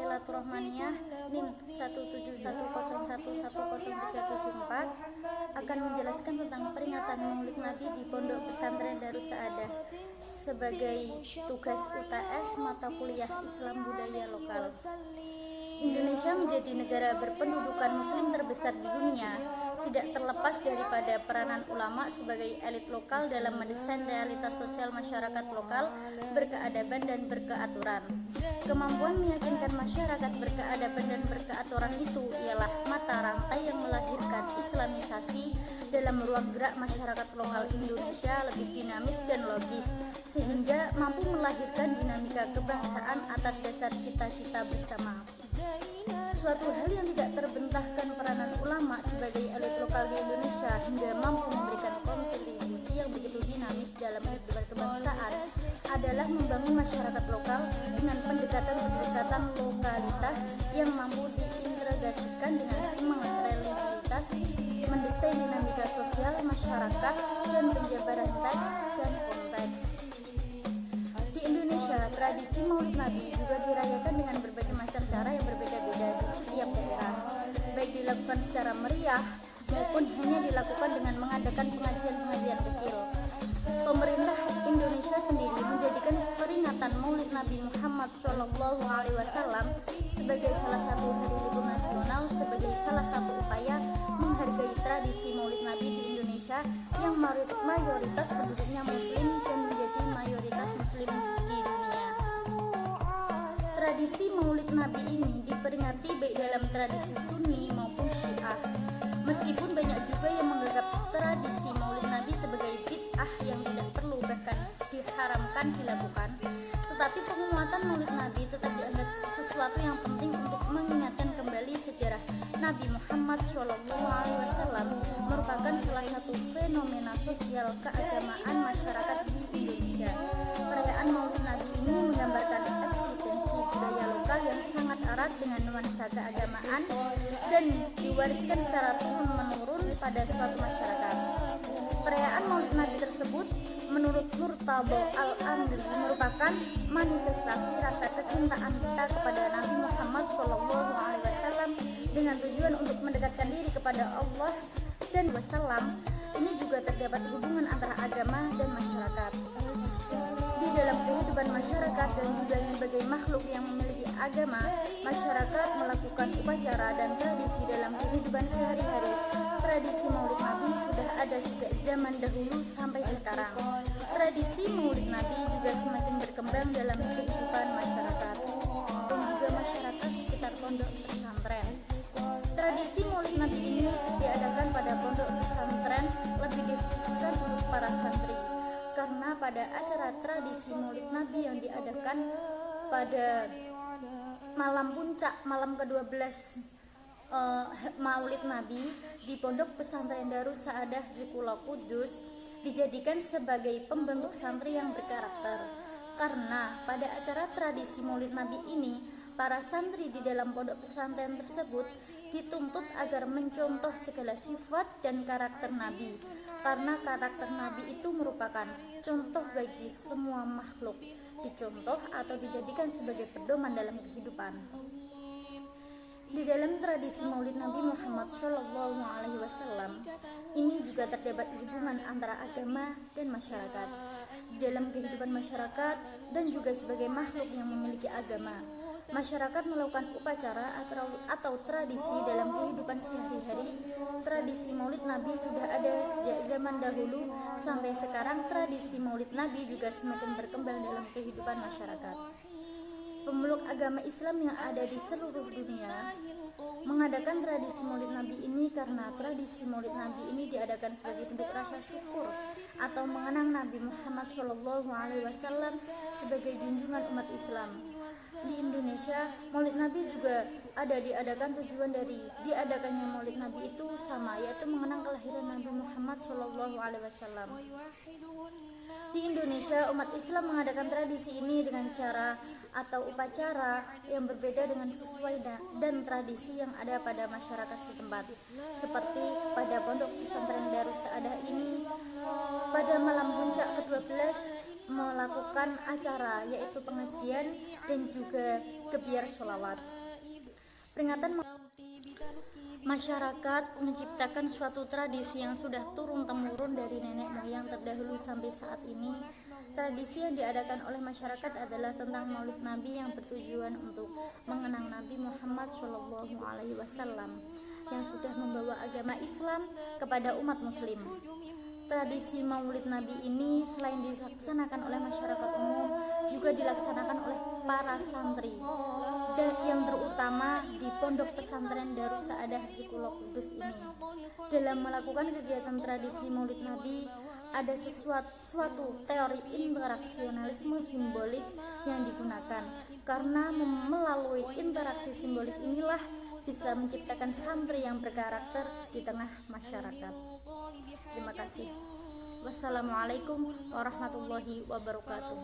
Lailatul NIM 17101110374 akan menjelaskan tentang peringatan Maulid Nabi di Pondok Pesantren Darus Saadah sebagai tugas UTS mata kuliah Islam Budaya Lokal. Indonesia menjadi negara berpendudukan muslim terbesar di dunia, tidak terlepas daripada peranan ulama sebagai elit lokal dalam mendesain realitas sosial masyarakat lokal berkeadaban dan berkeaturan. Kemampuan meyakinkan masyarakat berkeadaban dan berkeaturan itu ialah mata rantai yang melahirkan islamisasi dalam ruang gerak masyarakat lokal Indonesia lebih dinamis dan logis, sehingga mampu melahirkan dinamika kebangsaan atas dasar cita-cita bersama. Suatu hal yang tidak terbantahkan peranan ulama sebagai elit lokal di Indonesia hingga mampu memberikan kontribusi yang begitu dinamis dalam kehidupan kebangsaan adalah membangun masyarakat lokal dengan pendekatan lokalitas yang mampu diintegrasikan dengan semangat religiusitas, mendesain dinamika sosial masyarakat dan penjabaran teks dan konteks. Di Indonesia, tradisi Maulid Nabi juga dirayakan dengan berbagai macam cara yang berbeda-beda di setiap daerah, baik dilakukan secara meriah maupun hanya dilakukan dengan mengadakan pengajian-pengajian kecil. Pemerintah Indonesia sendiri menjadikan peringatan Maulid Nabi Muhammad SAW sebagai salah satu hari libur nasional sebagai salah satu upaya menghargai tradisi Maulid Nabi di Indonesia yang mayoritas penduduknya muslim dan menjadi mayoritas muslim di dunia. Tradisi Maulid Nabi ini diperingati baik dalam tradisi Sunni maupun Syiah. Meskipun banyak juga yang menganggap tradisi Maulid Nabi sebagai bid'ah yang tidak perlu bahkan diharamkan dilakukan, tetapi penguatan Maulid Nabi tetap dianggap sesuatu yang penting untuk mengingatkan kembali sejarah Nabi Muhammad SAW merupakan salah satu fenomena sosial keagamaan masyarakat di Indonesia. Perayaan Maulid Nabi ini menggambarkan eksistensi budaya lokal yang sangat erat dengan nuansa keagamaan dan diwariskan secara turun-menurun pada suatu masyarakat. Perayaan Maulid Nabi tersebut menurut Murtadho Al-Amli merupakan manifestasi rasa kecintaan kita kepada Nabi Muhammad SAW dengan tujuan untuk mendekatkan diri kepada Allah dan Wasallam. Ini juga terdapat hubungan antara agama dan masyarakat. Di dalam kehidupan masyarakat dan juga sebagai makhluk yang memiliki agama, masyarakat melakukan upacara dan tradisi dalam kehidupan sehari-hari. Tradisi Maulid Nabi sudah ada sejak zaman dahulu sampai sekarang. Tradisi Maulid Nabi juga semakin berkembang dalam kehidupan masyarakat dan juga masyarakat sekitar pondok pesantren. Tradisi Maulid Nabi ini diadakan pada pondok pesantren lebih dikhususkan untuk para santri, karena pada acara tradisi Maulid Nabi yang diadakan pada malam puncak, malam ke-12 Maulid Nabi di Pondok Pesantren Darus Saadah Jekulo Kudus dijadikan sebagai pembentuk santri yang berkarakter, karena pada acara tradisi Maulid Nabi ini para santri di dalam pondok pesantren tersebut dituntut agar mencontoh segala sifat dan karakter Nabi, karena karakter Nabi itu merupakan contoh bagi semua makhluk, dicontoh atau dijadikan sebagai pedoman dalam kehidupan. Di dalam tradisi Maulid Nabi Muhammad SAW ini juga terdapat hubungan antara agama dan masyarakat. Di dalam kehidupan masyarakat dan juga sebagai makhluk yang memiliki agama, masyarakat melakukan upacara atau tradisi dalam kehidupan sehari-hari. Tradisi Maulid Nabi sudah ada sejak zaman dahulu sampai sekarang. Tradisi Maulid Nabi juga semakin berkembang dalam kehidupan masyarakat. Pemeluk agama Islam yang ada di seluruh dunia mengadakan tradisi Maulid Nabi ini karena tradisi Maulid Nabi ini diadakan sebagai bentuk rasa syukur atau mengenang Nabi Muhammad SAW sebagai junjungan umat Islam. Di Indonesia, Maulid Nabi juga ada diadakan. Tujuan dari diadakannya Maulid Nabi itu sama, yaitu mengenang kelahiran Nabi Muhammad SAW. Di Indonesia, umat Islam mengadakan tradisi ini dengan cara atau upacara yang berbeda dengan sesuai dan tradisi yang ada pada masyarakat setempat. Seperti pada Pondok Pesantren Darus Saadah ini, pada malam puncak ke-12 melakukan acara yaitu pengajian dan juga gebiar sholawat. Peringatan masyarakat menciptakan suatu tradisi yang sudah turun-temurun dari nenek moyang terdahulu sampai saat ini. Tradisi yang diadakan oleh masyarakat adalah tentang Maulid Nabi yang bertujuan untuk mengenang Nabi Muhammad SAW yang sudah membawa agama Islam kepada umat muslim. Tradisi Maulid Nabi ini selain dilaksanakan oleh masyarakat umum, juga dilaksanakan oleh para santri dan yang terutama di Pondok Pesantren Darus Saadah Cikulok Kudus ini. Dalam melakukan kegiatan tradisi Maulid Nabi, ada suatu teori interaksionalisme simbolik yang digunakan, karena melalui interaksi simbolik inilah bisa menciptakan santri yang berkarakter di tengah masyarakat. Terima kasih. Wassalamualaikum warahmatullahi wabarakatuh.